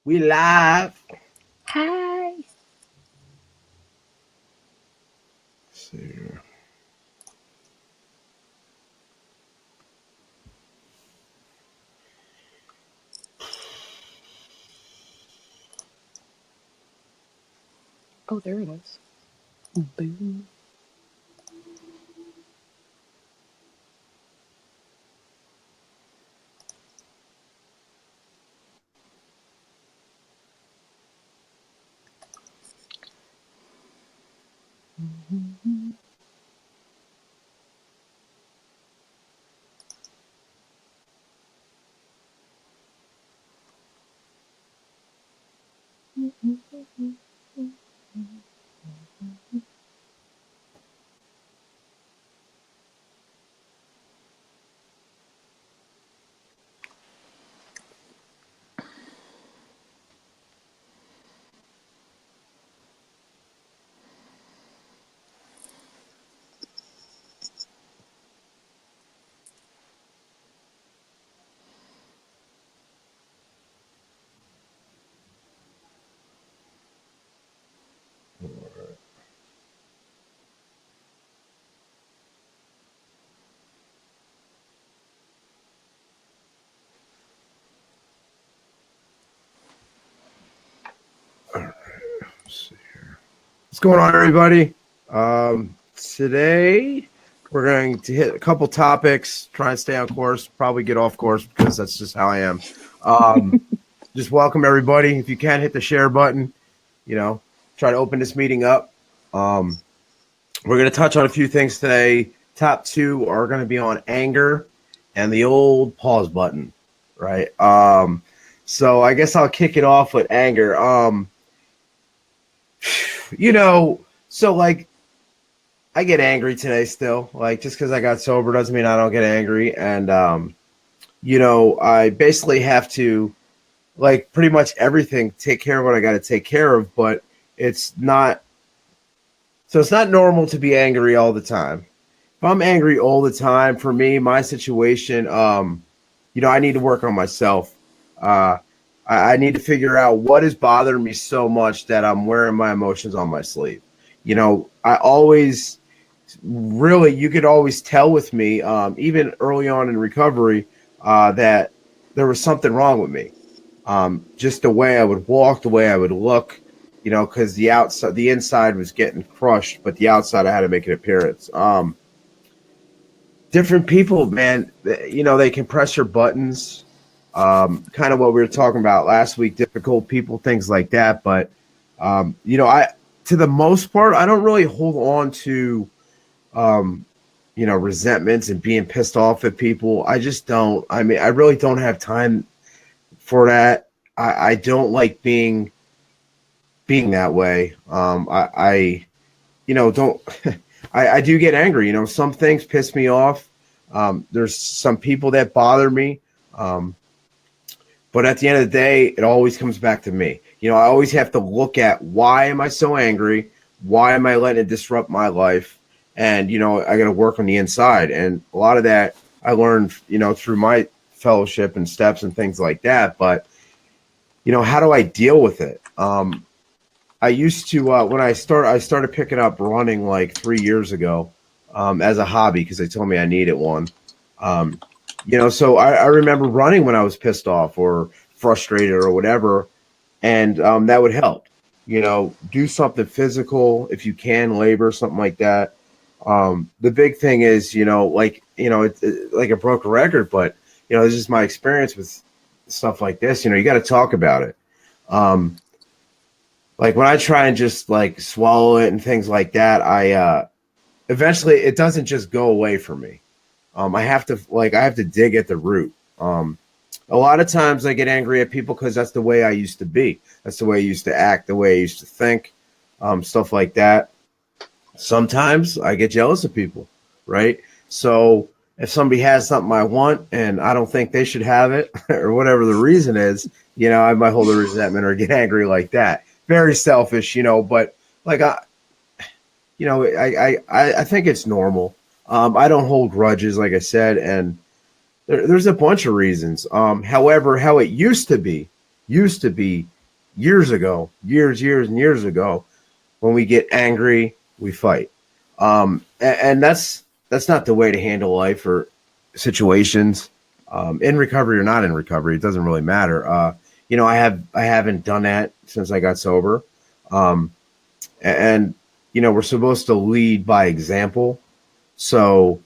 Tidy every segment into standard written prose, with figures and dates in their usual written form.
We live. Hi. Let's see here. Oh, there it is. Boom. All right. Let's see here. What's going on, everybody? Today we're going to hit a couple topics. Try and stay on course. Probably get off course because that's just how I am. Just welcome everybody. If you can, hit the share button. Try to open this meeting up. We're going to touch on a few things today. Top two are going to be on anger and the old pause button, right? So I guess I'll kick it off with anger. So like I get angry today still. Like just because I got sober doesn't mean I don't get angry. And I basically have to like pretty much everything take care of what I got to take care of, but it's not. So it's not normal to be angry all the time. If I'm angry all the time, for me, my situation, I need to work on myself. Uh, I need to figure out what is bothering me so much that I'm wearing my emotions on my sleeve. I always really, you could always tell with me, even early on in recovery, that there was something wrong with me. Just the way I would walk, the way I would look, because the inside was getting crushed, but the outside I had to make an appearance. Different people, man, they can press your buttons. Kind of what we were talking about last week, difficult people, things like that. But I, to the most part, I don't really hold on to, um, resentments and being pissed off at people. I just don't. I mean, I really don't have time for that. I don't like being that way. Don't. I do get angry. Some things piss me off. There's some people that bother me. Um, but at the end of the day, it always comes back to me. I always have to look at why am I so angry? Why am I letting it disrupt my life? And, I got to work on the inside. And a lot of that I learned, through my fellowship and steps and things like that. But, how do I deal with it? I used to I started picking up running like 3 years ago, as a hobby because they told me I needed one. Um, so I remember running when I was pissed off or frustrated or whatever, and that would help. Do something physical if you can, labor something like that. The big thing is, like a broken record, but this is my experience with stuff like this. You got to talk about it. Um, like when I try and just like swallow it and things like that, I eventually it doesn't just go away from me. I have to dig at the root. A lot of times I get angry at people because that's the way I used to be. That's the way I used to act, the way I used to think, stuff like that. Sometimes I get jealous of people, right? So if somebody has something I want and I don't think they should have it, or whatever the reason is, I might hold a resentment or get angry like that. Very selfish, but like I think it's normal. I don't hold grudges, like I said, and there's a bunch of reasons. However, how it used to be, used to be years ago, years and years ago. When we get angry, we fight, and that's not the way to handle life or situations. In recovery or not in recovery, it doesn't really matter. I haven't done that since I got sober, um, and we're supposed to lead by example. So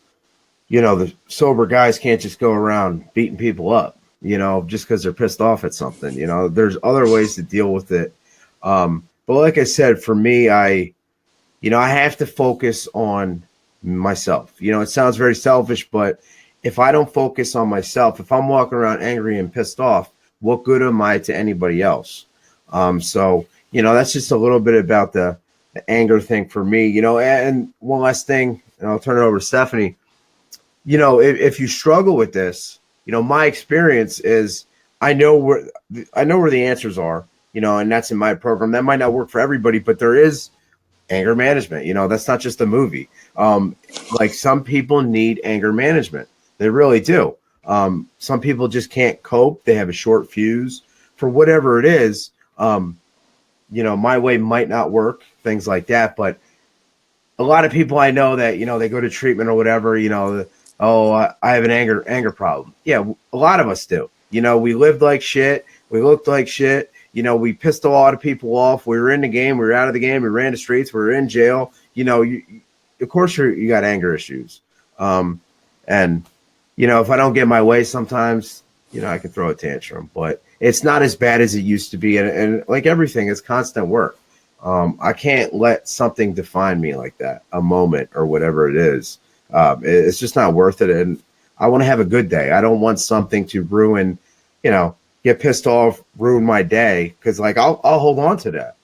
the sober guys can't just go around beating people up, just because they're pissed off at something. There's other ways to deal with it. But like I said, for me, I have to focus on myself. It sounds very selfish, but if I don't focus on myself, if I'm walking around angry and pissed off, what good am I to anybody else? So, that's just a little bit about the anger thing for me, and one last thing, and I'll turn it over to Stephanie. If you struggle with this, my experience is I know where the answers are, and that's in my program. That might not work for everybody, but there is anger management. That's not just a movie. Like some people need anger management. They really do. Some people just can't cope. They have a short fuse for whatever it is. My way might not work, things like that. But a lot of people I know that, they go to treatment or whatever, oh, I have an anger problem. Yeah, a lot of us do. We lived like shit. We looked like shit. We pissed a lot of people off. We were in the game. We were out of the game. We ran the streets. We were in jail. Of course, you got anger issues. And, if I don't get my way sometimes, I can throw a tantrum. But it's not as bad as it used to be. And like everything, it's constant work. I can't let something define me like that, a moment or whatever it is. It's just not worth it. And I want to have a good day. I don't want something to ruin, get pissed off, ruin my day. Cause like, I'll hold on to that.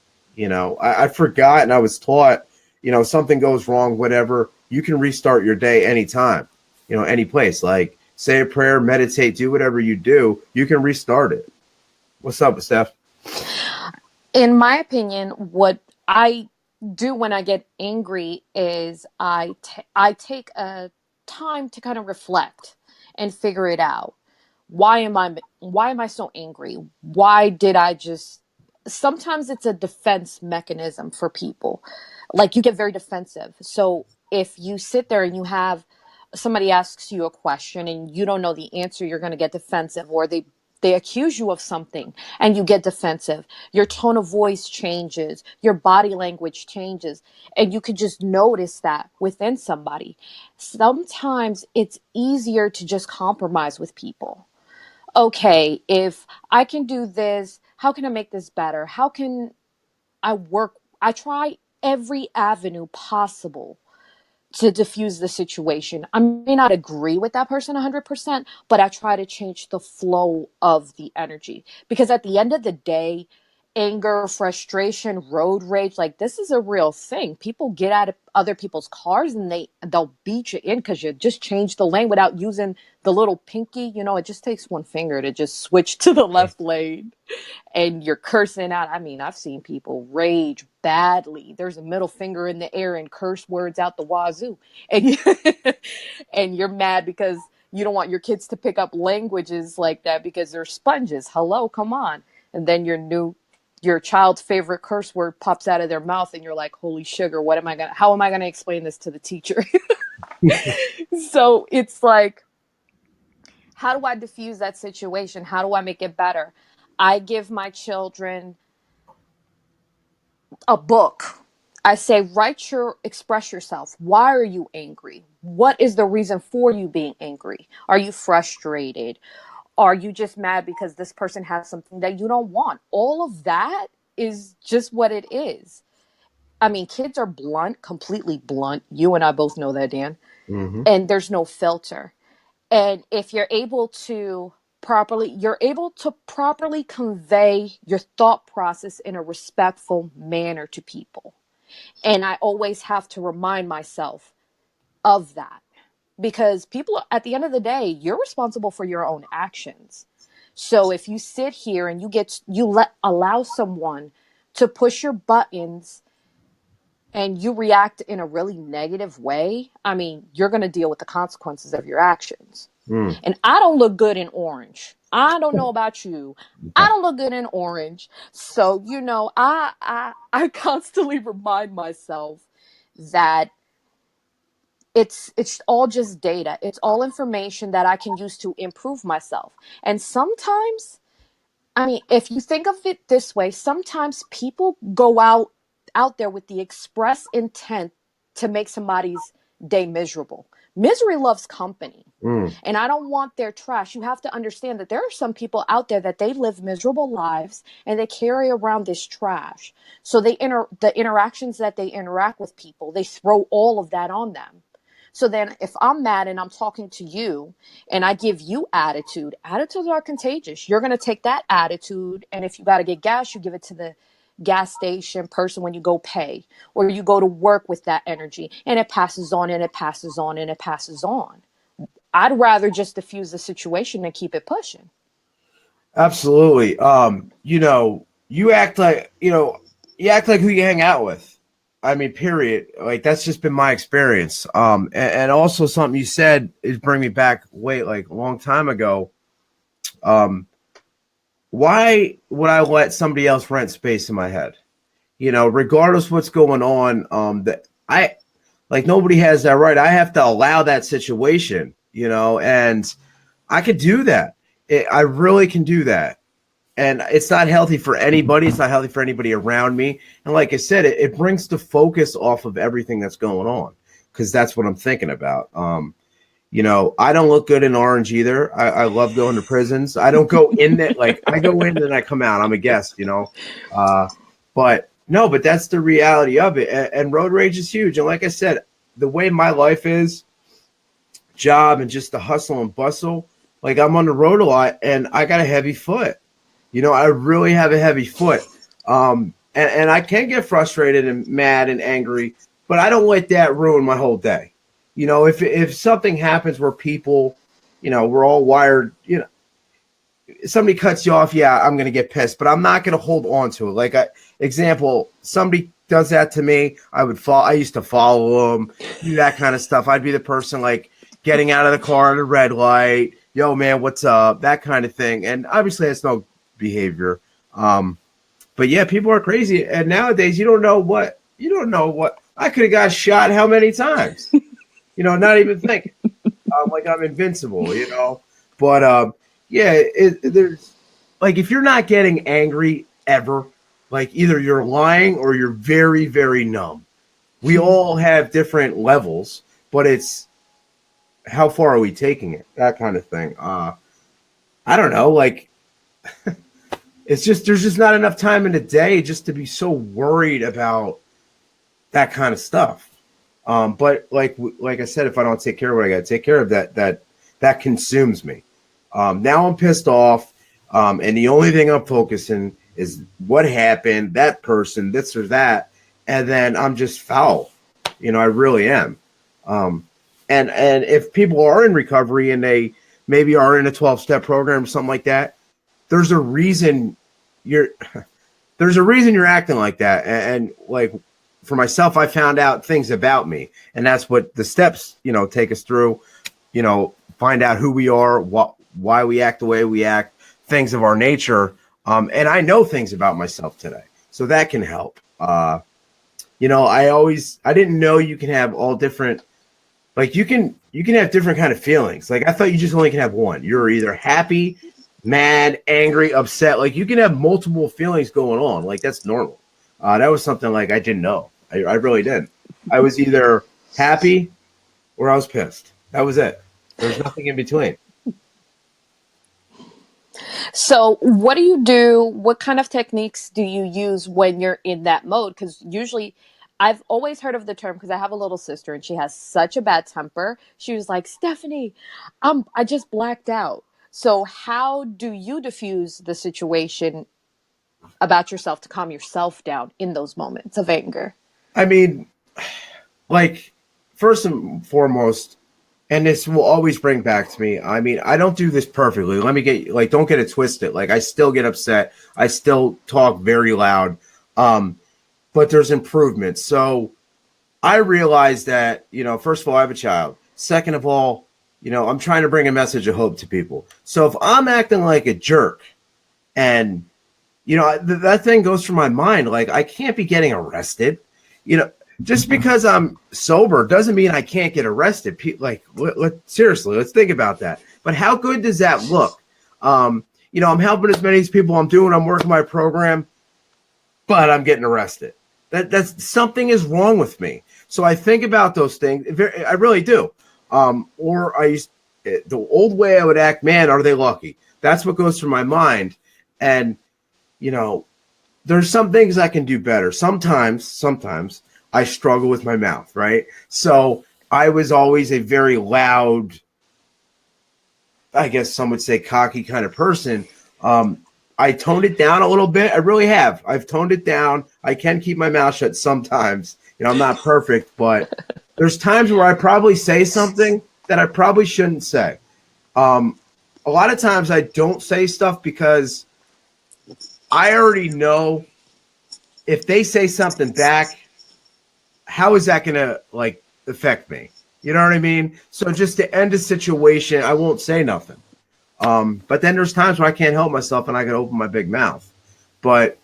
I forgot and I was taught, something goes wrong, whatever, you can restart your day anytime, any place, like say a prayer, meditate, do whatever you do, you can restart it. What's up, Steph? In my opinion, what I do when I get angry is I take a time to kind of reflect and figure it out. Why am I so angry? Why did I just Sometimes it's a defense mechanism for people. Like you get very defensive. So if you sit there and you have somebody asks you a question and you don't know the answer, you're going to get defensive, or they accuse you of something and you get defensive. Your tone of voice changes, your body language changes, and you could just notice that within somebody. Sometimes it's easier to just compromise with people. Okay, if I can do this, how can I make this better? How can I work? I try every avenue possible to diffuse the situation. I may not agree with that person 100%, but I try to change the flow of the energy. Because at the end of the day, anger, frustration, road rage, like this is a real thing. People get out of other people's cars and they'll beat you in because you just changed the lane without using the little pinky. It just takes one finger to just switch to the left lane and you're cursing out. I mean, I've seen people rage badly. There's a middle finger in the air and curse words out the wazoo. And, and you're mad because you don't want your kids to pick up languages like that because they're sponges. Hello, come on. And then your child's favorite curse word pops out of their mouth and you're like, holy sugar, how am I going to explain this to the teacher? So it's like, how do I diffuse that situation? How do I make it better? I give my children a book. I say, express yourself. Why are you angry? What is the reason for you being angry? Are you frustrated? Are you just mad because this person has something that you don't want? All of that is just what it is. I mean, kids are blunt, completely blunt. You and I both know that, Dan. Mm-hmm. And there's no filter. And if you're able to properly convey your thought process in a respectful manner to people. And I always have to remind myself of that because people, at the end of the day, you're responsible for your own actions. So if you sit here and allow someone to push your buttons and you react in a really negative way, I mean, you're going to deal with the consequences of your actions. Mm, And I don't look good in orange. I don't know about you. I okay. don't look good in orange. So, I constantly remind myself that it's all just data. It's all information that I can use to improve myself. And sometimes, I mean, if you think of it this way, sometimes people go out there with the express intent to make somebody's day miserable. Misery loves company. Mm. And I don't want their trash. You have to understand that there are some people out there that they live miserable lives and they carry around this trash. So the interactions that they interact with people, they throw all of that on them. So then if I'm mad and I'm talking to you and I give you attitude, attitudes are contagious. You're going to take that attitude, and if you got to get gas, you give it to the gas station person when you go pay, or you go to work with that energy, and it passes on and it passes on and it passes on. I'd rather just diffuse the situation and keep it pushing. Absolutely. You act like who you hang out with. I mean, period. Like that's just been my experience. And also something you said is bring me back way like a long time ago. Um, why would I let somebody else rent space in my head? Regardless what's going on, that I like nobody has that right. I have to allow that situation, and I could do that. I really can do that. And it's not healthy for anybody. It's not healthy for anybody around me. And like I said, it brings the focus off of everything that's going on because that's what I'm thinking about. I don't look good in orange either. I love going to prisons. I don't go in there like I go in and I come out. I'm a guest. But no, but that's the reality of it. And road rage is huge. And like I said, the way my life is, job and just the hustle and bustle, like I'm on the road a lot and I got a heavy foot. I really have a heavy foot. And I can get frustrated and mad and angry, but I don't let that ruin my whole day. If something happens where people, we're all wired, somebody cuts you off, yeah, I'm going to get pissed, but I'm not going to hold on to it. Like, example, somebody does that to me, I used to follow them, do that kind of stuff. I'd be the person like getting out of the car at a red light, yo, man, what's up, that kind of thing. And obviously that's no behavior. But yeah, people are crazy. And nowadays you don't know what I could have got shot how many times, not even thinking. Like I'm invincible. But yeah, there's like if you're not getting angry ever, like either you're lying or you're very, very numb. We all have different levels, but it's how far are we taking it? That kind of thing. I don't know. Like it's just there's just not enough time in the day just to be so worried about that kind of stuff. But like I said, if I don't take care of what I got to take care of, that consumes me. Now I'm pissed off, and the only thing I'm focusing is what happened, that person, this or that, and then I'm just foul. I really am. And if people are in recovery and they maybe are in a 12-step program or something like that, there's a reason you're there's a reason you're acting like that. And like for myself, I found out things about me, and that's what the steps take us through. Find out who we are, why we act the way we act, things of our nature. And I know things about myself today, so that can help. I didn't know you can have all different, like you can have different kind of feelings. Like I thought you just only can have one. You're either happy, mad, angry, upset. Like you can have multiple feelings going on. Like that's normal. That was something like I didn't know. I really didn't. I was either happy or I was pissed. That was it. There's nothing in between. So, what do you do? What kind of techniques do you use when you're in that mode? Because usually, I've always heard of the term because I have a little sister and she has such a bad temper. She was like, Stephanie, I just blacked out. So, how do you diffuse the situation about yourself to calm yourself down in those moments of anger? I mean, like first and foremost, and this will always bring back to me. I mean, I don't do this perfectly. Let me get like, don't get it twisted. Like, I still get upset. I still talk very loud. But there's improvement. So I realized that, first of all, I have a child. Second of all, I'm trying to bring a message of hope to people. So if I'm acting like a jerk, and that thing goes through my mind, like I can't be getting arrested. You know, just because I'm sober doesn't mean I can't get arrested. Like, seriously, let's think about that. But how good does that look? I'm helping as many people I'm working my program, but I'm getting arrested. That's something is wrong with me. So I think about those things. I really do. Or the old way I would act, man, are they lucky? That's what goes through my mind. And, you know, there's some things I can do better. Sometimes I struggle with my mouth, right? So I was always a very loud, I guess some would say cocky kind of person. I toned it down a little bit. I really have. I've toned it down. I can keep my mouth shut sometimes. I'm not perfect, but there's times where I probably say something that I probably shouldn't say. A lot of times I don't say stuff because I already know if they say something back, how is that going to like affect me? You know what I mean? So just to end a situation, I won't say nothing. But then there's times where I can't help myself and I can open my big mouth. But,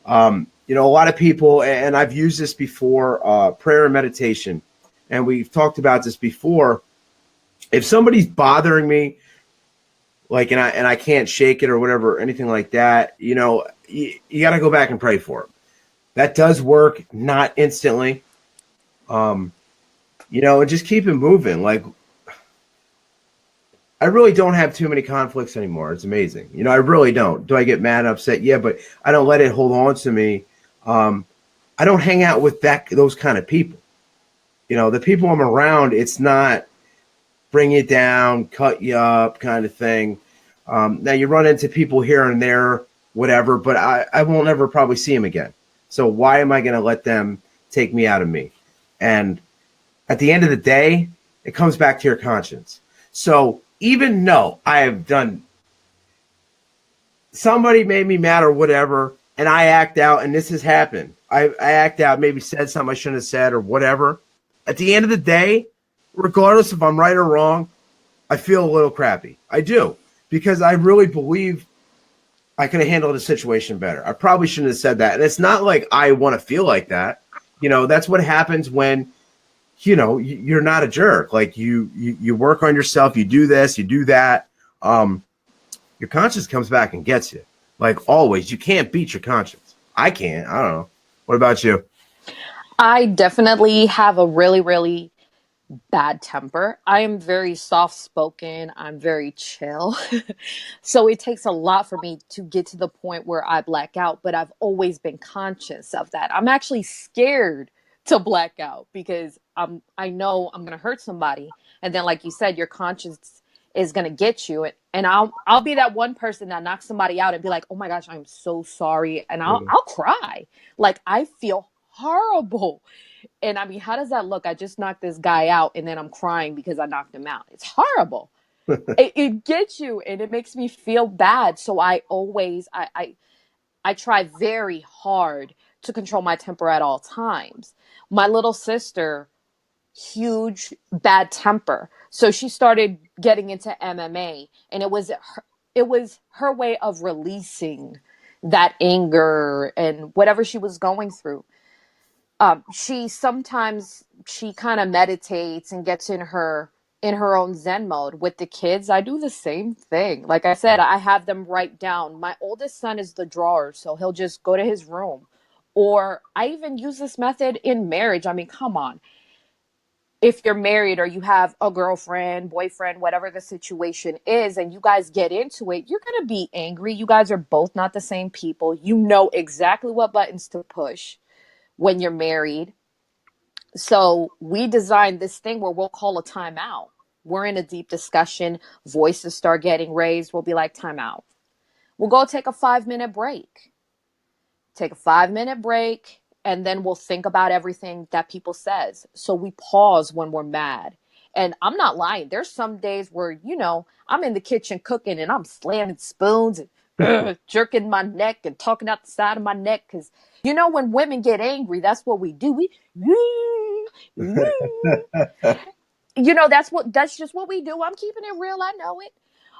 a lot of people, and I've used this before, prayer and meditation, and we've talked about this before. If somebody's bothering me, like, and I can't shake it or whatever, anything like that, you got to go back and pray for it. That does work, not instantly. And just keep it moving. Like, I really don't have too many conflicts anymore. It's amazing. I really don't. Do I get mad and upset? Yeah, but I don't let it hold on to me. I don't hang out with those kind of people. The people I'm around, it's not bring you down, cut you up kind of thing. Now you run into people here and there, whatever, but I won't ever probably see them again. So why am I going to let them take me out of me? And at the end of the day, it comes back to your conscience. So even though I have done, somebody made me mad or whatever, and I act out, and this has happened. I act out, maybe said something I shouldn't have said or whatever. At the end of the day, regardless if I'm right or wrong, I feel a little crappy. I do, because I really believe I could have handled the situation better. I probably shouldn't have said that. And it's not like I want to feel like that. That's what happens when, you're not a jerk. Like you work on yourself, you do this, you do that. Your conscience comes back and gets you. Like always, you can't beat your conscience. I can't. I don't know. What about you? I definitely have a really, really bad temper. I am very soft spoken. I'm very chill. So it takes a lot for me to get to the point where I black out, but I've always been conscious of that. I'm actually scared to black out because I know I'm going to hurt somebody, and then like you said, your conscience is going to get you, and I'll be that one person that knocks somebody out and be like, "Oh my gosh, I'm so sorry." And I'll cry. Like I feel horrible. And I mean, how does that look? I just knocked this guy out and then I'm crying because I knocked him out. It's horrible. It gets you and it makes me feel bad. So I try very hard to control my temper at all times. My little sister, huge bad temper. So she started getting into MMA, and it was her way of releasing that anger and whatever she was going through. She kind of meditates and gets in her own zen mode with the kids. I do the same thing. Like I said, I have them write down. My oldest son is the drawer, so he'll just go to his room. Or I even use this method in marriage. I mean, come on. If you're married or you have a girlfriend, boyfriend, whatever the situation is, and you guys get into it, you're going to be angry. You guys are both not the same people. You know exactly what buttons to push when you're married. So we designed this thing where we'll call a timeout. We're in a deep discussion, voices start getting raised. We'll be like, timeout. We'll go take a 5 minute break. Take a 5 minute break, and then we'll think about everything that people says. So we pause when we're mad. And I'm not lying. There's some days where, I'm in the kitchen cooking and I'm slamming spoons and jerking my neck and talking out the side of my neck because when women get angry, that's what we do. We that's just what we do. I'm keeping it real. I know it.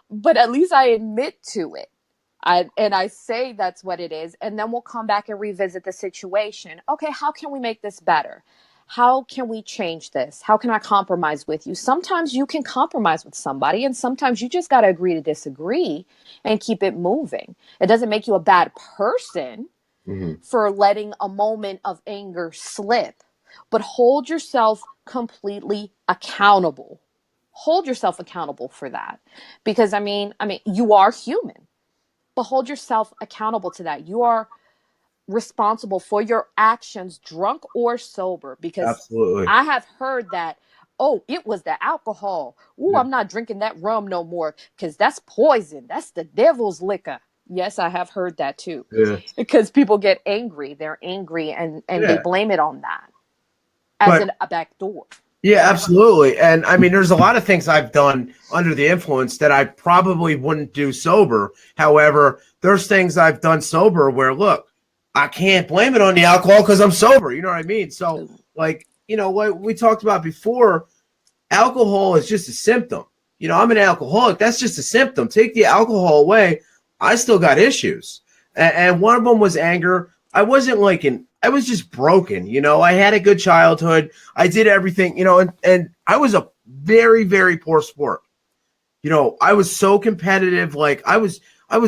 But at least I admit to it. I say that's what it is, and then we'll come back and revisit the situation. Okay, how can we make this better? How can we change this? How can I compromise with you? Sometimes you can compromise with somebody, and sometimes you just got to agree to disagree and keep it moving. It doesn't make you a bad person Mhm. for letting a moment of anger slip, but hold yourself completely accountable. Hold yourself accountable for that, because I mean you are human, but hold yourself accountable to that. You are responsible for your actions, drunk or sober, because Absolutely. I have heard that, oh, it was the alcohol. Ooh, Yeah. I'm not drinking that rum no more because that's poison. That's the devil's liquor. Yes, I have heard that too. Yeah. Because people get angry. They're angry and they Yeah. blame it on that as But a back door. yeah, absolutely. And I mean, there's a lot of things I've done under the influence that I probably wouldn't do sober. However, there's things I've done sober where, look, I can't blame it on the alcohol because I'm sober. You know what I mean? So, like, what we talked about before, alcohol is just a symptom. I'm an alcoholic. That's just a symptom. Take the alcohol away, I still got issues. And one of them was anger. I wasn't I was just broken. I had a good childhood. I did everything, and I was a very, very poor sport. I was so competitive. Like I was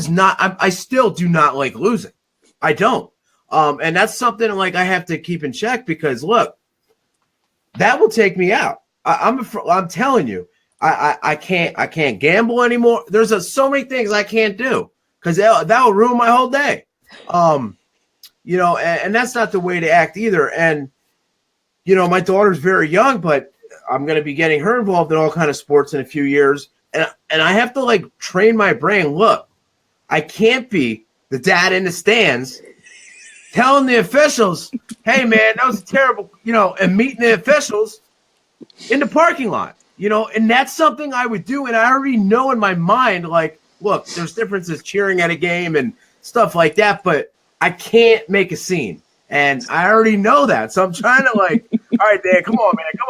not, I still do not like losing. I don't. And that's something like I have to keep in check because look, that will take me out. I'm telling you, I can't gamble anymore. There's so many things I can't do because that will ruin my whole day. And that's not the way to act either. And my daughter's very young, but I'm going to be getting her involved in all kind of sports in a few years, and I have to train my brain. Look, I can't be the dad in the stands telling the officials, "Hey, man, that was terrible," and meeting the officials in the parking lot, and that's something I would do. And I already know in my mind, look, there's differences cheering at a game and stuff like that, but I can't make a scene. And I already know that. So I'm trying to all right, Dan, come on, man, come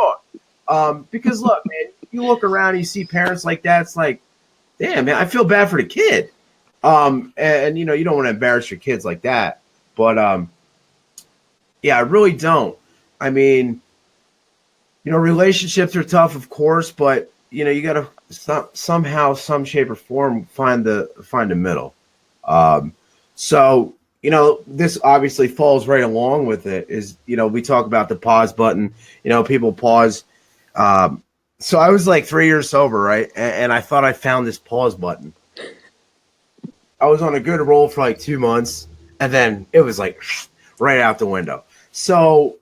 on. Because look, man, you look around and you see parents like that. It's like, damn, man, I feel bad for the kid. And you don't want to embarrass your kids like that. But yeah, I really don't. I mean, relationships are tough, of course, but you got to somehow, some shape or form find the middle. So this obviously falls right along with it. Is we talk about the pause button. People pause. So I was 3 years sober, right? And I thought I found this pause button. I was on a good roll for 2 months, and then it was right out the window. So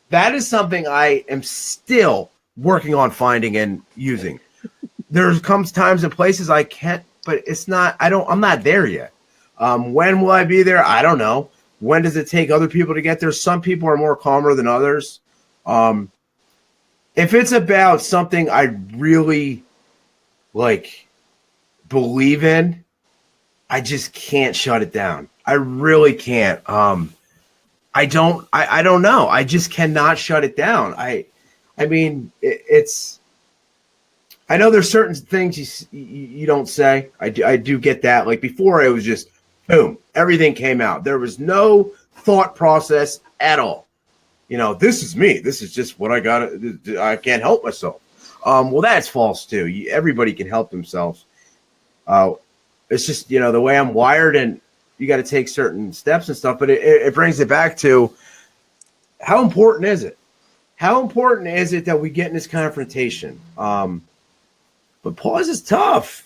that is something I am still working on finding and using. There comes times and places I can't, but I'm not there yet. When will I be there? I don't know. When does it take other people to get there? Some people are more calmer than others. If it's about something I really believe in, I just can't shut it down. I really can't. I don't know. I just cannot shut it down. I mean, it's. I know there's certain things you don't say. I do get that. Before, it was just boom, everything came out. There was no thought process at all. This is me. This is just what I got. I can't help myself. Well, that's false too. Everybody can help themselves. It's just the way I'm wired, and you got to take certain steps and stuff. But it brings it back to how important is it? How important is it that we get in this confrontation? But pause is tough.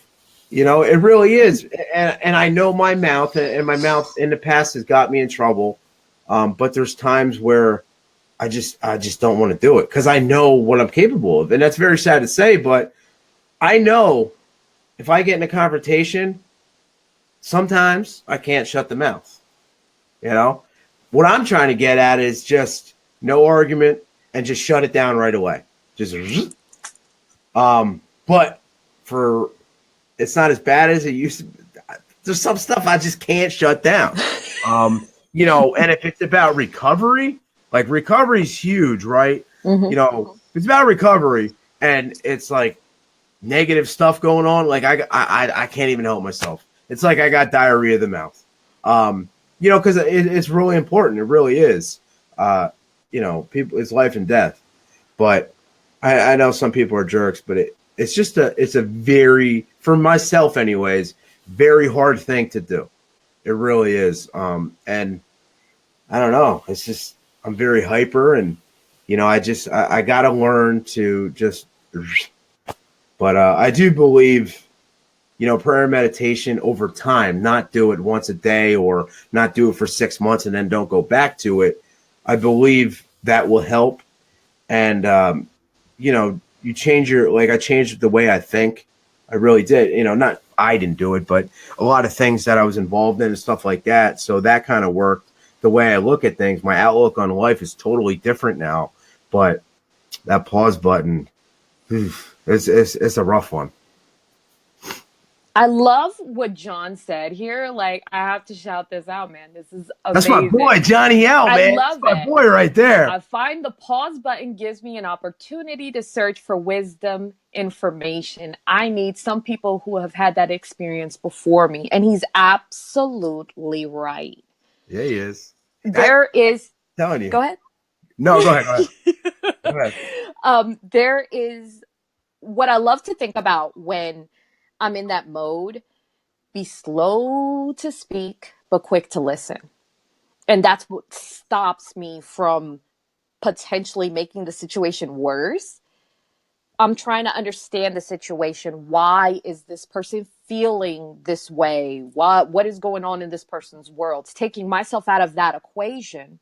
It really is. And I know my mouth, and my mouth in the past has got me in trouble. But there's times where I just don't want to do it because I know what I'm capable of. And that's very sad to say, but I know if I get in a confrontation, sometimes I can't shut the mouth. What I'm trying to get at is just no argument and just shut it down right away. Just, but it's not as bad as it used to be. There's some stuff I just can't shut down. And if it's about recovery, recovery is huge, right? Mm-hmm. If it's about recovery, and it's like negative stuff going on. Like I can't even help myself. It's like I got diarrhea of the mouth. Because it's really important. It really is. People, it's life and death. But I know some people are jerks, but it's a very, for myself anyways, very hard thing to do. It really is. And I don't know. It's just I'm very hyper, and I got to learn to just. But I do believe, prayer and meditation over time, not do it once a day or not do it for 6 months and then don't go back to it. I believe that will help. And, you change I changed the way I think. I really did. Not I didn't do it, but a lot of things that I was involved in and stuff like that. So that kind of worked. The way I look at things, my outlook on life is totally different now. But that pause button, it's a rough one. I love what John said here. Like, I have to shout this out, man. This is That's my amazing. boy, Johnny L, I man. love That's my it. boy right there. I find the pause button gives me an opportunity to search for wisdom, information. I need some people who have had that experience before me. And he's absolutely right. Yeah, he is. There is. Telling you. Go ahead. No, go ahead. Go ahead. There is what I love to think about when I'm in that mode. Be slow to speak, but quick to listen. And that's what stops me from potentially making the situation worse. I'm trying to understand the situation. Why is this person feeling this way? What is going on in this person's world? Taking myself out of that equation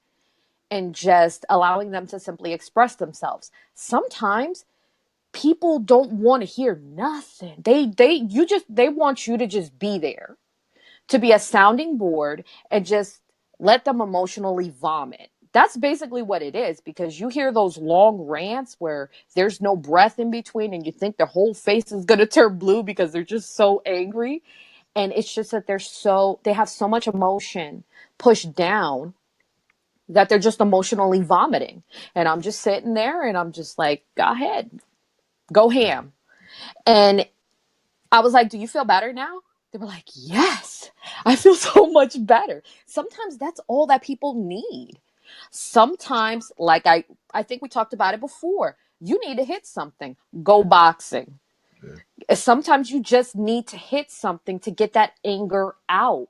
and just allowing them to simply express themselves. Sometimes people don't want to hear nothing. They want you to just be there, to be a sounding board and just let them emotionally vomit. That's basically what it is, because you hear those long rants where there's no breath in between and you think their whole face is going to turn blue because they're just so angry. And it's just that they have so much emotion pushed down that they're just emotionally vomiting. And I'm just sitting there and I'm just like, go ahead, go ham. And I was like, do you feel better now? They were like, yes, I feel so much better. Sometimes that's all that people need. Sometimes, like I think we talked about it before, you need to hit something, go boxing. Yeah. Sometimes you just need to hit something to get that anger out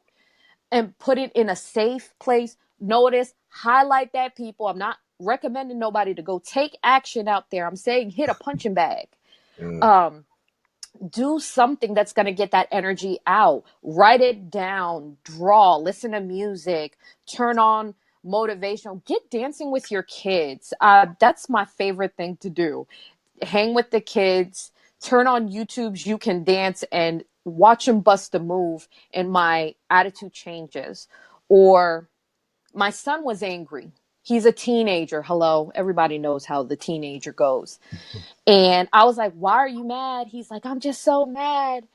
and put it in a safe place. Notice, highlight that, people. I'm not recommending nobody to go take action out there. I'm saying hit a punching bag. Do something that's going to get that energy out. Write it down, draw, listen to music, turn on motivational, get dancing with your kids. That's my favorite thing to do. Hang with the kids, turn on YouTube's You Can Dance and watch them bust a move, and my attitude changes. Or my son was angry. He's a teenager. Hello, everybody knows how the teenager goes. And I was like, why are you mad? He's like, I'm just so mad.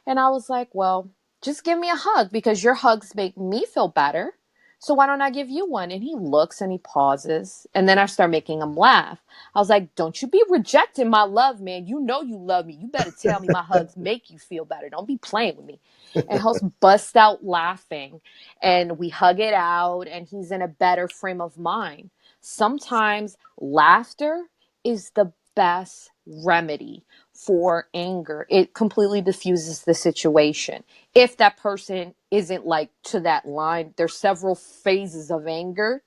And I was like, well, just give me a hug, because your hugs make me feel better. So why don't I give you one? And he looks and he pauses. And then I start making him laugh. I was like, don't you be rejecting my love, man. You know you love me. You better tell me my hugs make you feel better. Don't be playing with me. And he'll bust out laughing. And we hug it out. And he's in a better frame of mind. Sometimes laughter is the best remedy for anger. It completely diffuses the situation. If that person isn't like to that line, there's several phases of anger.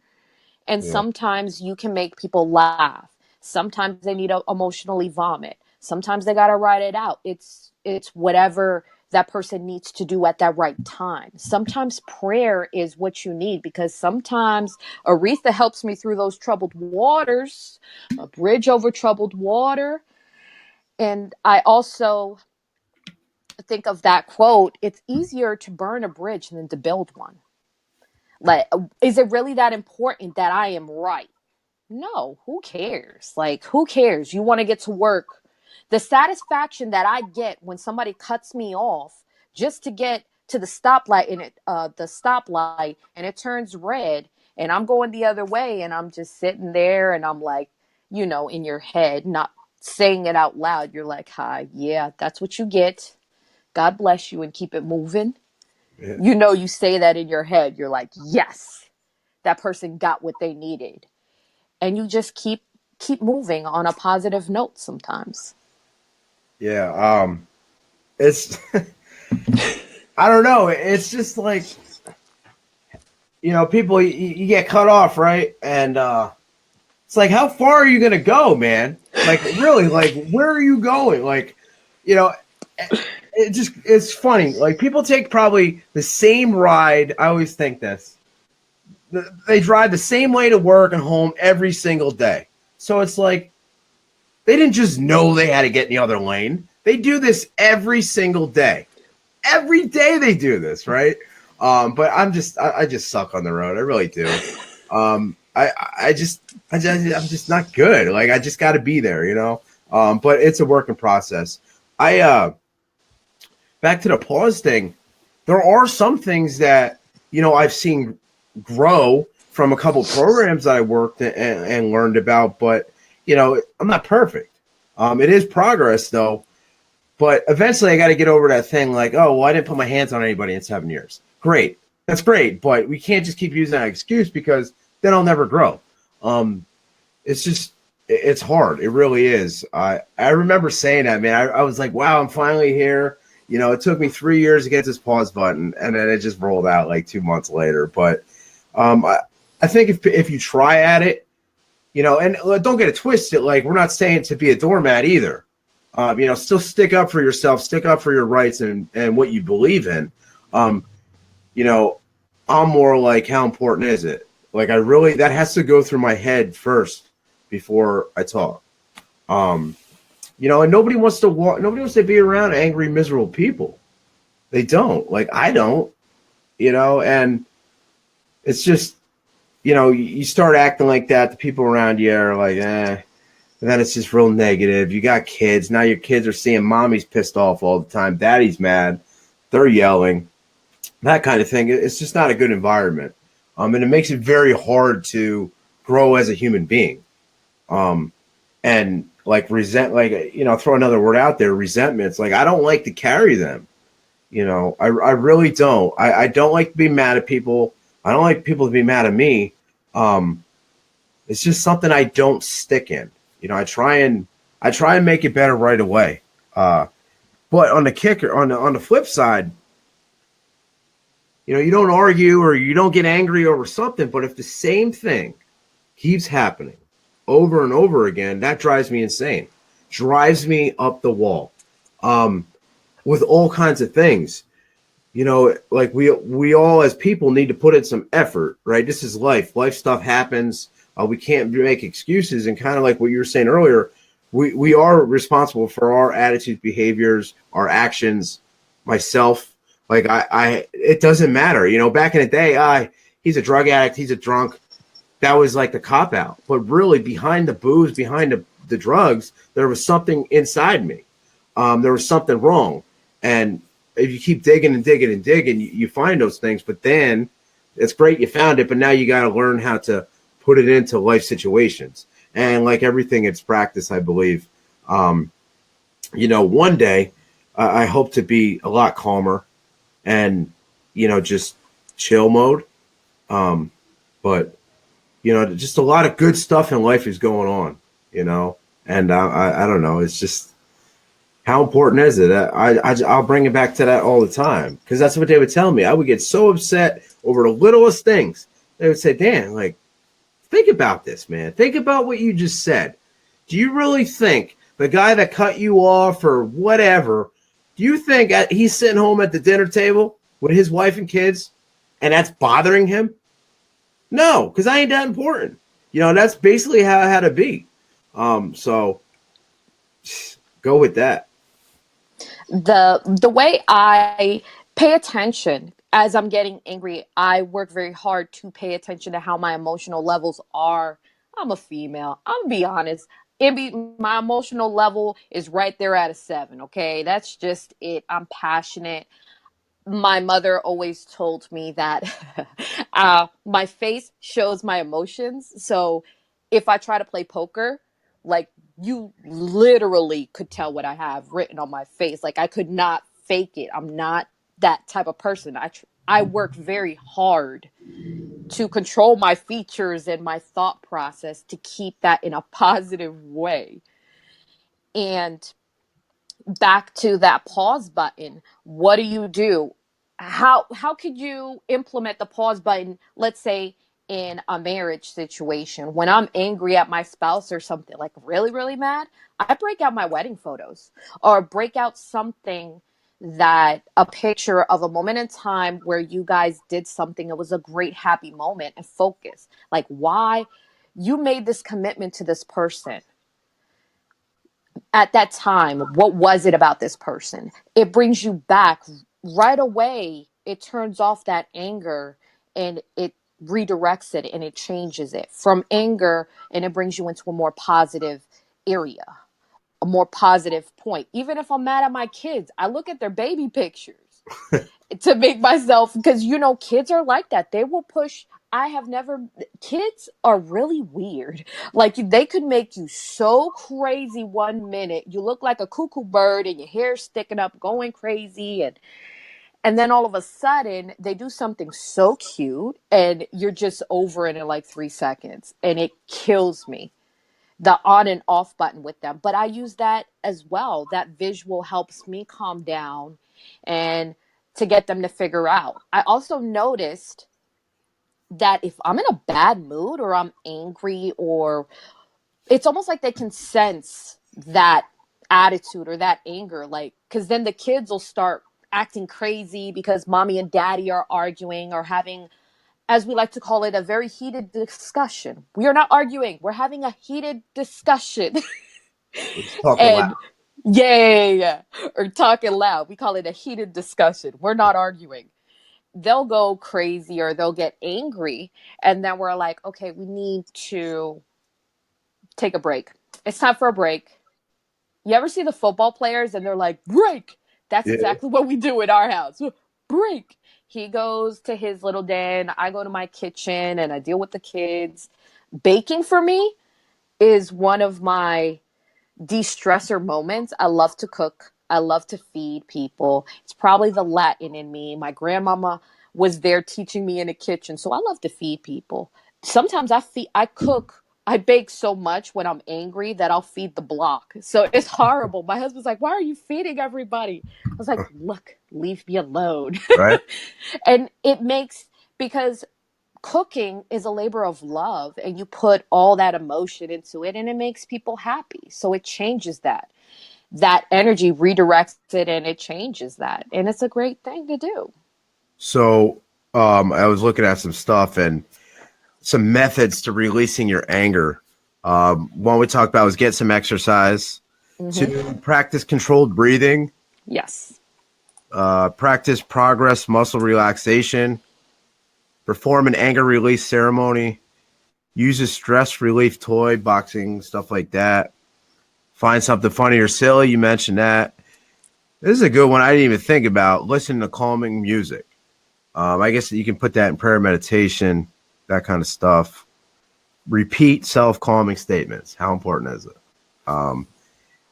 And sometimes you can make people laugh. Sometimes they need to emotionally vomit. Sometimes they got to write it out. It's whatever that person needs to do at that right time. Sometimes prayer is what you need, because sometimes Aretha helps me through those troubled waters, a bridge over troubled water. And I also think of that quote, it's easier to burn a bridge than to build one. Like, is it really that important that I am right? No, who cares? Like, who cares? You want to get to work. The satisfaction that I get when somebody cuts me off just to get to the stoplight and it turns red and I'm going the other way and I'm just sitting there and I'm like, in your head, not saying it out loud, you're like, hi, yeah, that's what you get. God bless you and keep it moving. Yeah. You know, you say that in your head. You're like, yes, that person got what they needed. And you just keep moving on a positive note sometimes. Yeah. It's I don't know. It's just like, people you get cut off, right? And it's like, how far are you gonna go, man? Like, really, like, where are you going? Like, you know, it's funny. Like, people take probably the same ride. I always think this. They drive the same way to work and home every single day. So it's like they didn't just know they had to get in the other lane. They do this every single day. Every day they do this, right? But I just suck on the road. I really do. I'm just not good. Like, I just got to be there, you know. But it's a working process. I Back to the pause thing. There are some things that I've seen grow from a couple programs that I worked and learned about, but I'm not perfect. It is progress though. But eventually, I got to get over that thing like, oh, well, I didn't put my hands on anybody in 7 years. Great. That's great. But we can't just keep using that excuse because then I'll never grow. Um, it's just, it's hard. It really is. I remember saying that, man. I was like, wow, I'm finally here. It took me 3 years to get this pause button, and then it just rolled out like 2 months later. But I think if you try at it, and don't get it twisted. Like, we're not saying to be a doormat either. Still stick up for yourself, stick up for your rights and what you believe in. Um, you know, I'm more like, how important is it? Like, that has to go through my head first before I talk. Um, and nobody wants to be around angry, miserable people. They don't. Like, I don't, and it's just, you start acting like that. The people around you are like, eh. And then it's just real negative. You got kids. Now your kids are seeing mommy's pissed off all the time. Daddy's mad. They're yelling. That kind of thing. It's just not a good environment. And it makes it very hard to grow as a human being. Um, and like throw another word out there, resentments. Like, I don't like to carry them. I really don't. I don't like to be mad at people. I don't like people to be mad at me. Um, it's just something I don't stick in. I try and make it better right away. But on the flip side, you don't argue or you don't get angry over something. But if the same thing keeps happening over and over again, that drives me insane. Drives me up the wall. With all kinds of things. Like, we all as people need to put in some effort, right? This is life. Life stuff happens. We can't make excuses. And kind of like what you were saying earlier, we are responsible for our attitudes, behaviors, our actions. Myself, like, it doesn't matter. Back in the day, he's a drug addict, he's a drunk. That was like the cop out. But really, behind the booze, behind the drugs, there was something inside me. There was something wrong. And if you keep digging and digging and digging, you find those things. But then it's great you found it, but now you got to learn how to put it into life situations. And like everything, it's practice, I believe. One day I hope to be a lot calmer and, just chill mode. But, just a lot of good stuff in life is going on, and I don't know. It's just, how important is it? I'll bring it back to that all the time because that's what they would tell me. I would get so upset over the littlest things. They would say, Dan, like, think about this, man. Think about what you just said. Do you really think the guy that cut you off or whatever, do you think he's sitting home at the dinner table with his wife and kids and that's bothering him? No, because I ain't that important. That's basically how I had to be. So go with that. The way I pay attention as I'm getting angry, I work very hard to pay attention to how my emotional levels are. I'm a female. I'm gonna be honest. My emotional level is right there at a 7. Okay, that's just it. I'm passionate. My mother always told me that my face shows my emotions. So if I try to play poker, like You literally could tell what I have written on my face. Like I could not fake it. I'm not that type of person. I work very hard to control my features and my thought process to keep that in a positive way. And back to that pause button, what do? How could you implement the pause button, let's say in a marriage situation? When I'm angry at my spouse or something, like really really mad, I break out my wedding photos or break out something, that a picture of a moment in time where you guys did something, it was a great happy moment, and focus like why you made this commitment to this person at that time. What was it about this person? It brings you back right away. It turns off that anger, and it redirects it, and it changes it from anger, and it brings you into a more positive area, a more positive point. Even if I'm mad at my kids, I look at their baby pictures to make myself, because kids are like that. They will push. I have never Kids are really weird. Like they could make you so crazy one minute. You look like a cuckoo bird and your hair's sticking up, going crazy, and then all of a sudden they do something so cute and you're just over it in like 3 seconds, and it kills me, the on and off button with them. But I use that as well. That visual helps me calm down and to get them to figure out. I also noticed that if I'm in a bad mood or I'm angry, or it's almost like they can sense that attitude or that anger, like, because then the kids will start acting crazy because mommy and daddy are arguing or having, as we like to call it, a very heated discussion. We are not arguing, we're having a heated discussion. We're just talking loud. And yeah, or talking loud. We call it a heated discussion. We're not arguing. They'll go crazy or they'll get angry, and then we're like, okay, we need to take a break. It's time for a break. You ever see the football players and they're like, break? That's Yeah. exactly what we do in our house. Break. He goes to his little den. I go to my kitchen and I deal with the kids. Baking for me is one of my de-stressor moments. I love to cook. I love to feed people. It's probably the Latin in me. My grandmama was there teaching me in the kitchen, so I love to feed people. Sometimes I cook, I bake so much when I'm angry that I'll feed the block. So it's horrible. My husband's like, "Why are you feeding everybody?" I was like, "Look, leave me alone." Right. And it makes, because cooking is a labor of love, and you put all that emotion into it and it makes people happy, so it changes that energy, redirects it, and it changes that, and it's a great thing to do. So I was looking at some stuff and some methods to releasing your anger. One we talked about was get some exercise, Hmm. to practice controlled breathing, Yes. practice progress muscle relaxation, perform an anger release ceremony, use a stress relief toy, boxing, stuff like that. Find something funny or silly. You mentioned that. This is a good one I didn't even think about. Listen to calming music. I guess you can put that in prayer, meditation, that kind of stuff. Repeat self-calming statements. How important is it? Um,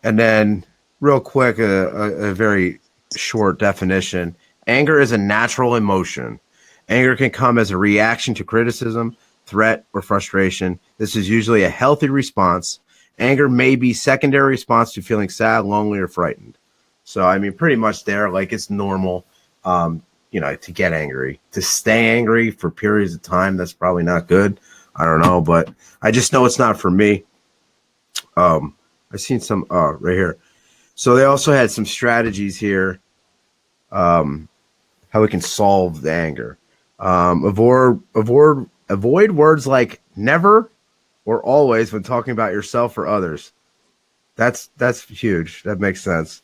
and then, real quick, a very short definition. Anger is a natural emotion. Anger can come as a reaction to criticism, threat, or frustration. This is usually a healthy response. Anger may be secondary response to feeling sad, lonely, or frightened. So, I mean, pretty much there, like it's normal, to get angry. To stay angry for periods of time, that's probably not good. I don't know, but I just know it's not for me. I've seen some right here. So they also had some strategies here, how we can solve the anger. Avoid words like never or always when talking about yourself or others. That's huge. That makes sense.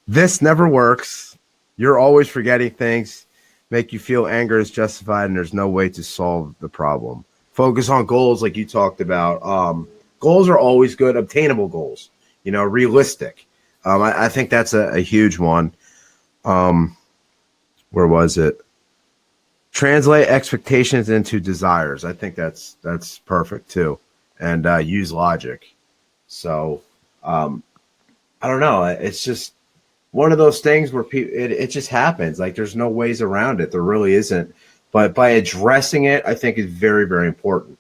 This never works. You're always forgetting things. Make you feel anger is justified and there's no way to solve the problem. Focus on goals like you talked about. Goals are always good, obtainable goals, realistic. I think that's a huge one. Where was it? Translate expectations into desires. I think that's perfect too. And use logic. So I don't know. It's just one of those things where it just happens. Like there's no ways around it. There really isn't. But by addressing it, I think is very, very important.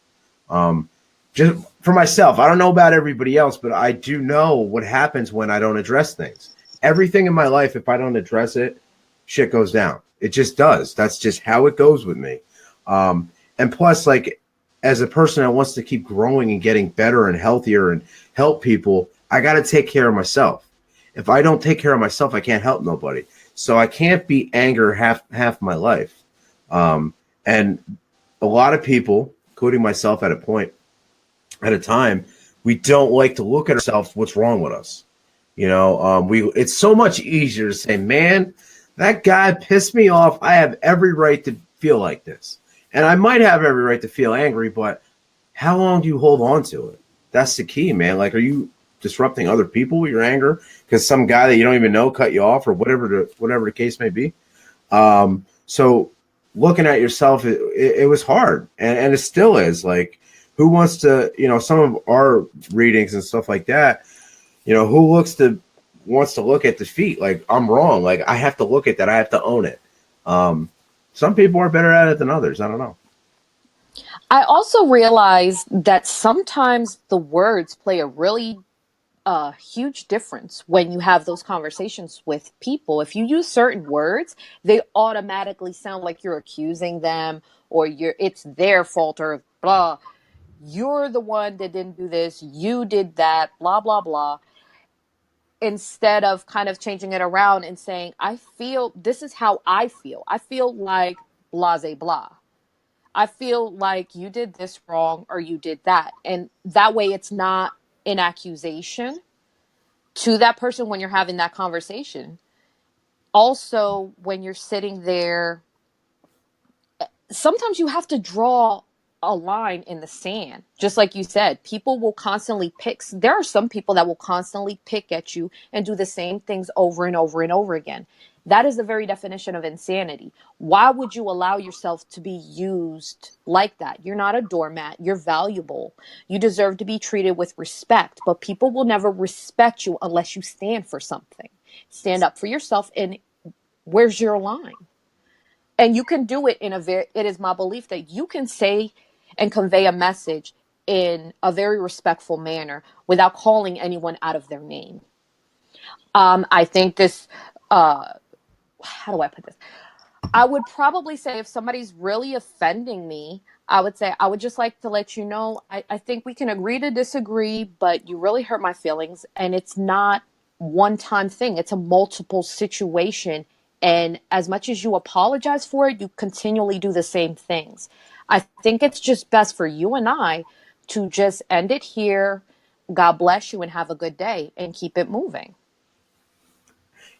Um, just for myself, I don't know about everybody else, but I do know what happens when I don't address things. Everything in my life, if I don't address it, shit goes down. It just does. That's just how it goes with me. And plus, like, as a person that wants to keep growing and getting better and healthier and help people, I got to take care of myself. If I don't take care of myself, I can't help nobody. So I can't be anger half my life. And a lot of people, including myself at a point, at a time, we don't like to look at ourselves, what's wrong with us. It's so much easier to say, man, that guy pissed me off. I have every right to feel like this. And I might have every right to feel angry, but how long do you hold on to it? That's the key, man. Like, are you disrupting other people with your anger because some guy that you don't even know cut you off or whatever the case may be? So looking at yourself, it was hard, and it still is. Like, who wants to, some of our readings and stuff like that, who wants to look at defeat? Like, I'm wrong. Like, I have to look at that. I have to own it. Some people are better at it than others. I don't know. I also realize that sometimes the words play a really huge difference when you have those conversations with people. If you use certain words, they automatically sound like you're accusing them, or it's their fault, or blah, you're the one that didn't do this, you did that, blah blah blah, instead of kind of changing it around and saying, I feel this is how I feel like blase blah, I feel like you did this wrong or you did that. And that way it's not an accusation to that person when you're having that conversation. Also, when you're sitting there, sometimes you have to draw a line in the sand. Just like you said, people will constantly there are some people that will constantly pick at you and do the same things over and over and over again. That is the very definition of insanity. Why would you allow yourself to be used like that? You're not a doormat. You're valuable. You deserve to be treated with respect, but people will never respect you unless you stand for something. Stand up for yourself, and where's your line? And you can do it it is my belief that you can say and convey a message in a very respectful manner without calling anyone out of their name. I think this, how do I put this? I would probably say if somebody's really offending me, I would say, I would just like to let you know, I think we can agree to disagree, but you really hurt my feelings. And it's not one time thing. It's a multiple situation. And as much as you apologize for it, you continually do the same things. I think it's just best for you and I to just end it here. God bless you and have a good day and keep it moving.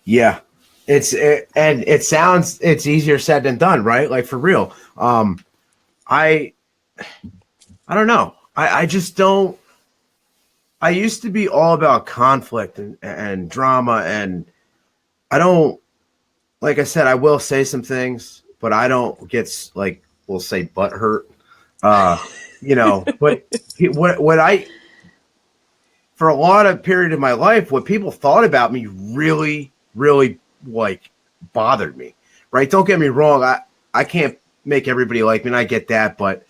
Yeah, and it sounds it's easier said than done, right? Like for real. I I don't know. I just don't. I used to be all about conflict and drama, and I don't. Like I said, I will say some things, but I don't get like we'll say butt hurt. Uh, but what I for a lot of period of my life, what people thought about me really, really like bothered me. Right? Don't get me wrong. I can't make everybody like me, and I get that, but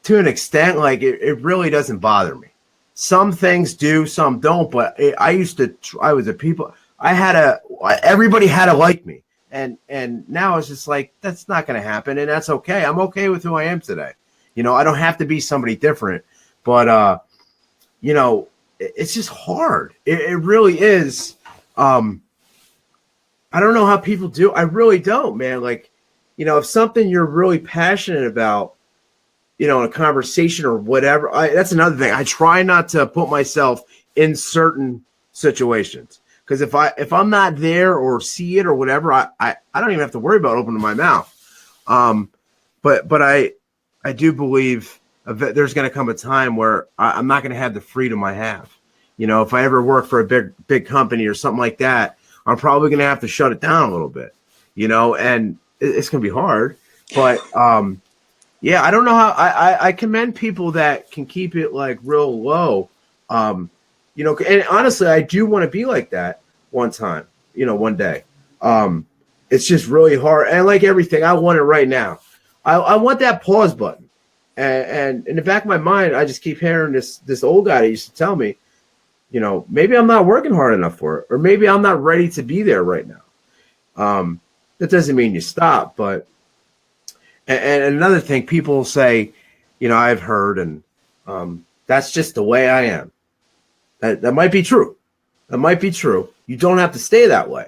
to an extent, like it really doesn't bother me. Some things do, some don't. But I was a people. Everybody had to like me, and now it's just like that's not going to happen, and that's okay. I'm okay with who I am today. I don't have to be somebody different, but it's just hard. It really is. I don't know how people do. I really don't, man. Like, if something you're really passionate about, in a conversation or whatever, that's another thing. I try not to put myself in certain situations because if I'm not there or see it or whatever, I don't even have to worry about opening my mouth. But I do believe there's going to come a time where I'm not going to have the freedom I have. If I ever work for a big company or something like that, I'm probably going to have to shut it down a little bit, and it's going to be hard. But yeah, I don't know how I commend people that can keep it like real low. You know, and honestly, I do want to be like that one time, you know, one day. It's just really hard. And like everything, I want it right now. I want that pause button. And in the back of my mind, I just keep hearing this old guy that used to tell me, you know, maybe I'm not working hard enough for it, or maybe I'm not ready to be there right now. That doesn't mean you stop, but and another thing, people say, you know, I've heard, and that's just the way I am. That might be true. That might be true. You don't have to stay that way.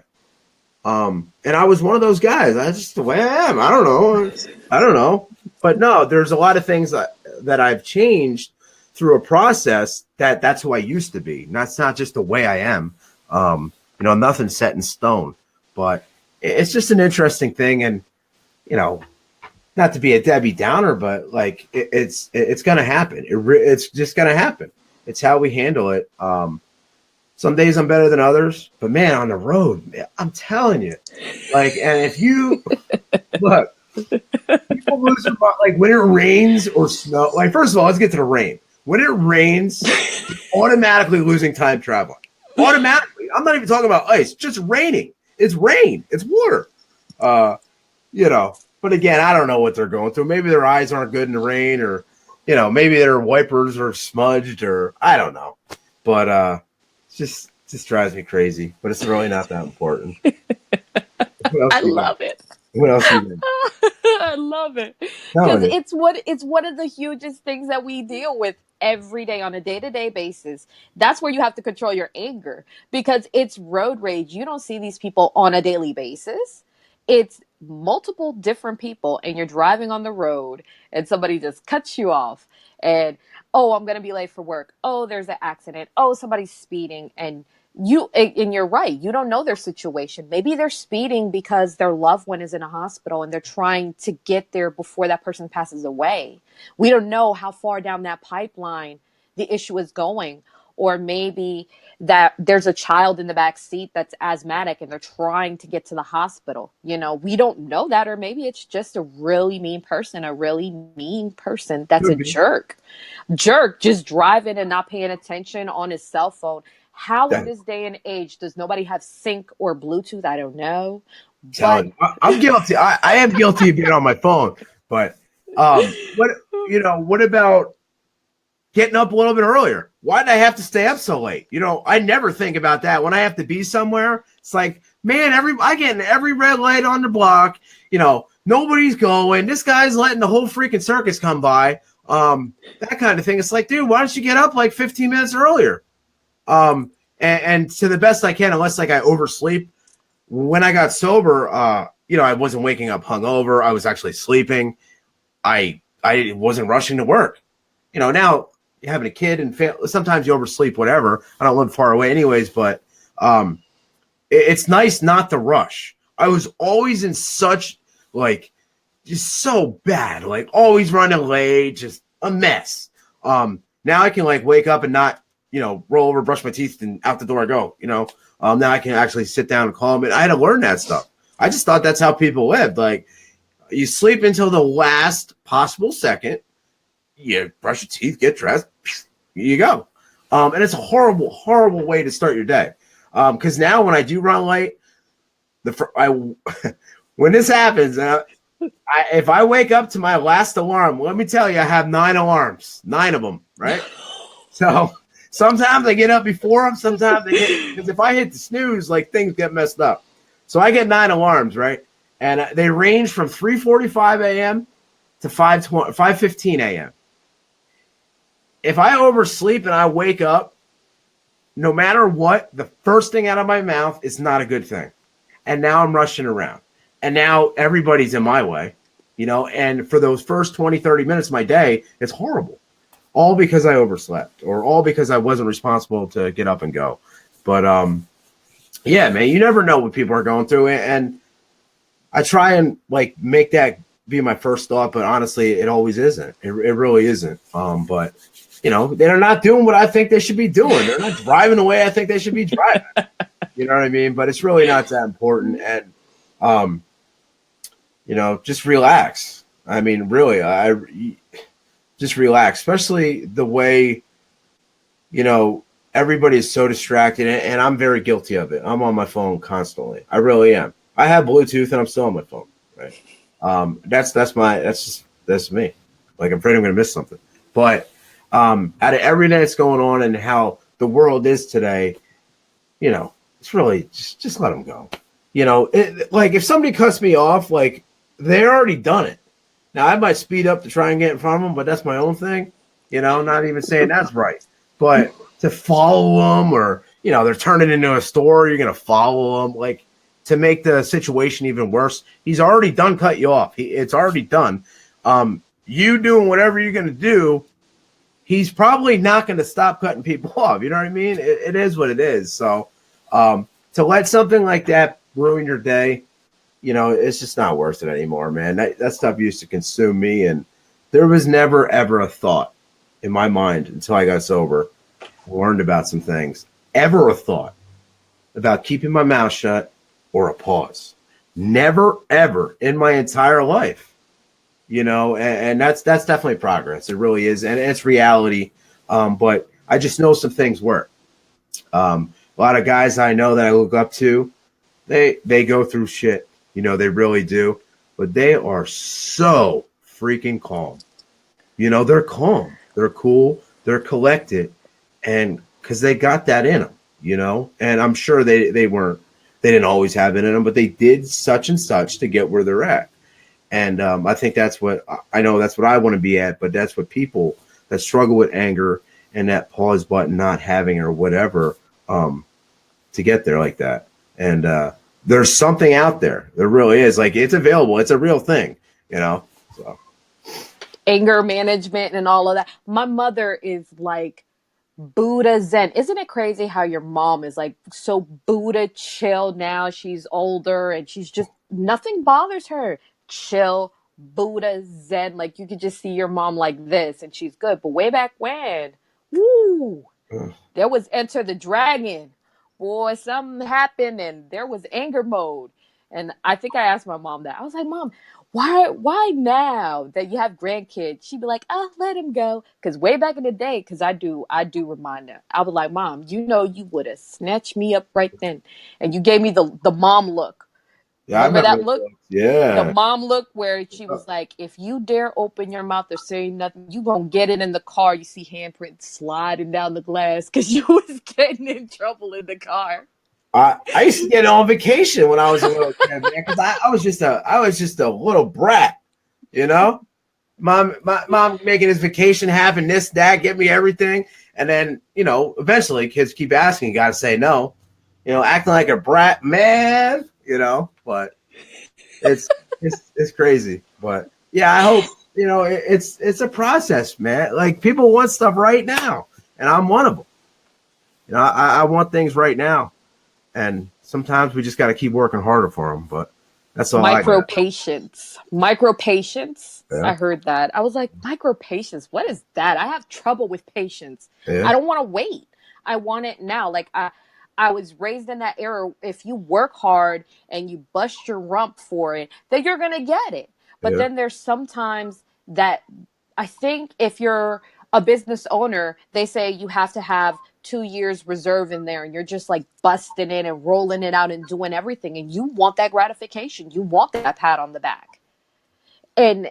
And I was one of those guys. That's just the way I am. I don't know. I don't know. But no, there's a lot of things that I've changed through a process that's who I used to be. That's not just the way I am. You know, nothing's set in stone. But it's just an interesting thing. And, you know, not to be a Debbie Downer, but like it's going to happen. It's just going to happen. It's how we handle it. Some days I'm better than others, but man, on the road, man, I'm telling you, like, and if you look, people lose their mind, like when it rains or snow. Like, first of all, let's get to the rain. When it rains, automatically losing time traveling. Automatically. I'm not even talking about ice, just raining. It's rain. It's water. You know, but again, I don't know what they're going through. Maybe their eyes aren't good in the rain, or, you know, maybe their wipers are smudged, or I don't know. But just drives me crazy. But it's really not that important. I love it. What else you doing? I love it because it's one of the hugest things that we deal with every day on a day-to-day basis. That's where you have to control your anger, because it's road rage. You don't see these people on a daily basis. It's multiple different people, and you're driving on the road and somebody just cuts you off, and oh, I'm gonna be late for work. Oh, there's an accident. Oh, somebody's speeding. And you're right, you don't know their situation. Maybe they're speeding because their loved one is in a hospital and they're trying to get there before that person passes away. We don't know how far down that pipeline the issue is going. Or maybe that there's a child in the back seat that's asthmatic and they're trying to get to the hospital. You know, we don't know that. Or maybe it's just a really mean person that's a jerk just driving and not paying attention on his cell phone. How in this day and age does nobody have sync or Bluetooth? I don't know. But I'm guilty. I am guilty of being on my phone. But what about getting up a little bit earlier? Why did I have to stay up so late? You know, I never think about that. When I have to be somewhere, it's like, man, I get in every red light on the block. You know, nobody's going. This guy's letting the whole freaking circus come by. That kind of thing. It's like, dude, why don't you get up like 15 minutes earlier? And to the best I can, unless like I oversleep. When I got sober, you know, I wasn't waking up hungover. I was actually sleeping. I wasn't rushing to work. You know, now having a kid and sometimes you oversleep, whatever. I don't live far away anyways, but it's nice not to rush. I was always in such like just so bad, like always running late, just a mess. Now I can like wake up and not, you know, roll over, brush my teeth, and out the door I go. You know, now I can actually sit down and calm it. I had to learn that stuff. I just thought that's how people lived. Like, you sleep until the last possible second. You brush your teeth, get dressed, you go. And it's a horrible, horrible way to start your day. Because now when I do run late, when this happens, if I wake up to my last alarm, let me tell you, I have 9 alarms, 9 of them, right? So sometimes I get up before them, sometimes because if I hit the snooze, like things get messed up. So I get 9 alarms, right? And they range from 3:45 a.m. to 5:15 a.m. If I oversleep and I wake up, no matter what, the first thing out of my mouth is not a good thing. And now I'm rushing around. And now everybody's in my way, you know, and for those first 20, 30 minutes of my day, it's horrible. All because I overslept, or all because I wasn't responsible to get up and go. But yeah, man, you never know what people are going through. And I try and like make that be my first thought, but honestly, it always isn't. It really isn't. But you know, they're not doing what I think they should be doing. They're not driving the way I think they should be driving. You know what I mean? But it's really not that important. And you know, just relax. I mean, really, just relax, especially the way, you know, everybody is so distracted, and I'm very guilty of it. I'm on my phone constantly. I really am. I have Bluetooth, and I'm still on my phone. Right. That's me. Like, I'm afraid I'm going to miss something. But out of everything that's going on and how the world is today, it's really just let them go. Like, if somebody cuts me off, like, they already done it. Now I might speed up to try and get in front of them, but that's my own thing. Not even saying that's right. But to follow them, or they're turning into a store, you're gonna follow them, like, to make the situation even worse. He's already done cut you off. It's already done. You doing whatever you're gonna do, he's probably not going to stop cutting people off. You know what I mean? It is what it is. So to let something like that ruin your day, it's just not worth it anymore, man. That stuff used to consume me, and there was never, ever a thought in my mind until I got sober, learned about some things, ever a thought about keeping my mouth shut or a pause. Never, ever in my entire life. And that's definitely progress. It really is, and it's reality. But I just know some things work. A lot of guys I know that I look up to, they go through shit. They really do, but they are so freaking calm. They're calm, they're cool, they're collected, and because they got that in them. And I'm sure they didn't always have it in them, but they did such and such to get where they're at. And I think that's what I know. That's what I want to be at. But that's what people that struggle with anger and that pause button not having or whatever to get there like that. And there's something out there. There really is. Like, it's available. It's a real thing. So. Anger management and all of that. My mother is like Buddha Zen. Isn't it crazy how your mom is like so Buddha chill now? She's older and she's just, nothing bothers her. Chill, Buddha Zen. Like, you could just see your mom like this and she's good. But way back when, woo, there was Enter the Dragon. Boy, something happened and there was anger mode. And I think I asked my mom that. I was like, Mom, why now that you have grandkids? She'd be like, oh, let him go. Because way back in the day, because I do remind her. I was like, Mom, you would have snatched me up right then. And you gave me the mom look. Yeah, I Remember remember that look? those. Yeah. The mom look where she was like, if you dare open your mouth or say nothing, you gonna get it in the car. You see handprints sliding down the glass because you was getting in trouble in the car. I used to get on vacation when I was a little kid, man, because I was just a little brat, you know. My mom making his vacation happen, this, that, get me everything, and then eventually kids keep asking, you got to say no, acting like a brat, man, But it's crazy, but yeah, I hope it's a process, man. Like, people want stuff right now, and I'm one of them. I want things right now. And sometimes we just got to keep working harder for them. But that's all I Micro got. patience. Micro patience. Yeah, I heard that. I was like, micro patience. What is that? I have trouble with patience. I yeah, don't want to wait. I want it now. Like, I was raised in that era. If you work hard and you bust your rump for it, then you're gonna get it. But yeah, then there's sometimes that I think if you're a business owner, they say you have to have 2 years reserve in there and you're just like busting it and rolling it out and doing everything. And you want that gratification. You want that pat on the back. And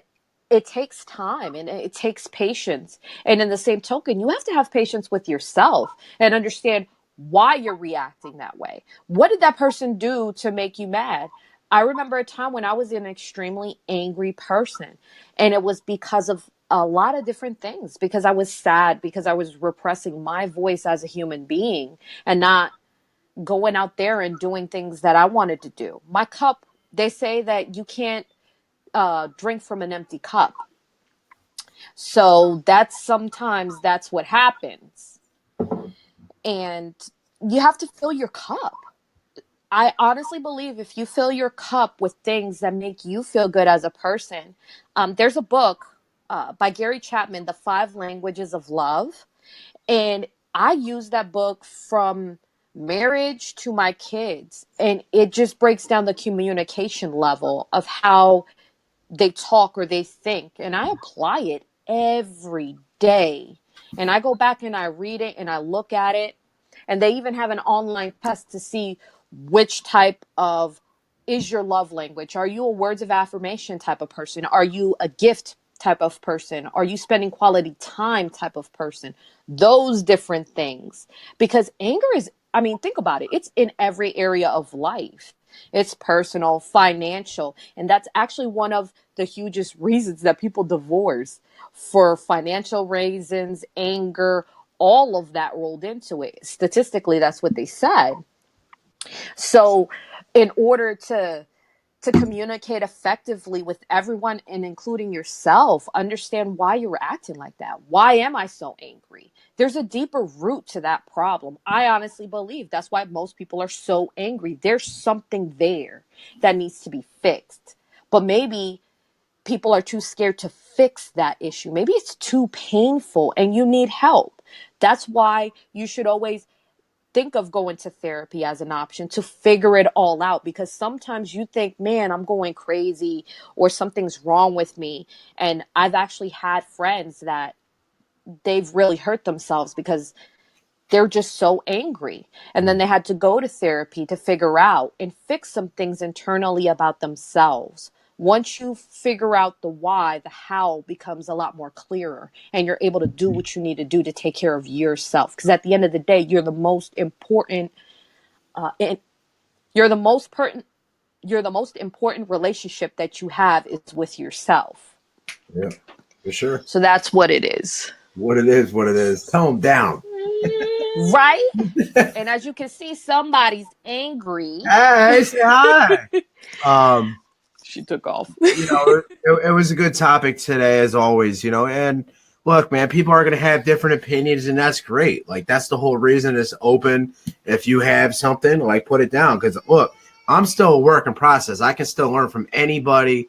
it takes time and it takes patience. And in the same token, you have to have patience with yourself and understand why you're reacting that way. What did that person do to make you mad? I remember a time when I was an extremely angry person, and it was because of a lot of different things, because I was sad, because I was repressing my voice as a human being and not going out there and doing things that I wanted to do. My cup, they say that you can't drink from an empty cup. So that's what happens. And you have to fill your cup. I honestly believe if you fill your cup with things that make you feel good as a person, there's a book by Gary Chapman, The Five Languages of Love. And I use that book from marriage to my kids. And it just breaks down the communication level of how they talk or they think. And I apply it every day. And I go back and I read it and I look at it. And they even have an online test to see which type of is your love language. Are you a words of affirmation type of person? Are you a gift type of person? Are you spending quality time type of person? Those different things. Because anger is, I mean, think about it. It's in every area of life. It's personal, financial, and that's actually one of the hugest reasons that people divorce, for financial reasons, anger, all of that rolled into it. Statistically, that's what they said. So, in order to communicate effectively with everyone and including yourself, understand why you're acting like that. Why am I so angry? There's a deeper root to that problem. I honestly believe that's why most people are so angry. There's something there that needs to be fixed. But maybe people are too scared to fix that issue. Maybe it's too painful and you need help. That's why you should always think of going to therapy as an option to figure it all out, because sometimes you think, man, I'm going crazy or something's wrong with me. And I've actually had friends that they've really hurt themselves because they're just so angry. And then they had to go to therapy to figure out and fix some things internally about themselves. Once you figure out the why, the how becomes a lot more clearer, and you're able to do what you need to do to take care of yourself. Because at the end of the day, you're the most important. And you're the most important. You're the most important relationship that you have is with yourself. Yeah, for sure. So that's what it is. What it is, what it is. Tell them down. Right? And as you can see, somebody's angry. Hey, say hi. She took off. It was a good topic today, as always, and look, man, people are going to have different opinions, and that's great. Like, that's the whole reason it's open. If you have something, like, put it down, because look, I'm still a work in process. I can still learn from anybody,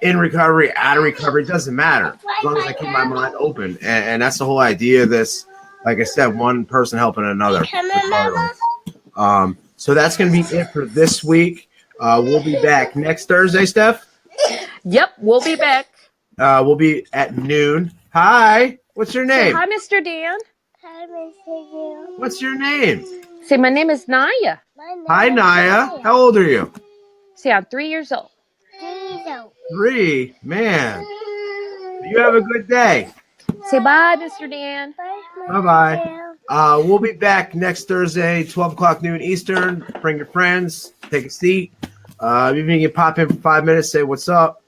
in recovery, out of recovery. It doesn't matter as long as I keep my mind open. And that's the whole idea of this. Like I said, one person helping another. So that's going to be it for this week. We'll be back next Thursday, Steph. Yep, we'll be back. We'll be at noon. Hi, what's your Say name? hi, Mr. Dan. Hi, Mr. Dan. What's your name? Say, my name is Naya. Hi, Naya. How old are you? Say, I'm 3 years old. 3. Man, you have a good day. Say bye, Mr. Dan. Bye-bye. We'll be back next Thursday, 12 o'clock noon Eastern. Bring your friends. Take a seat. Even you can pop in for 5 minutes, say what's up.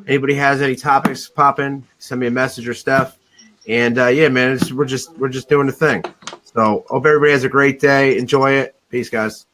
Anybody has any topics, pop in, send me a message or stuff. And yeah, man, we're just doing the thing. So hope everybody has a great day. Enjoy it. Peace, guys.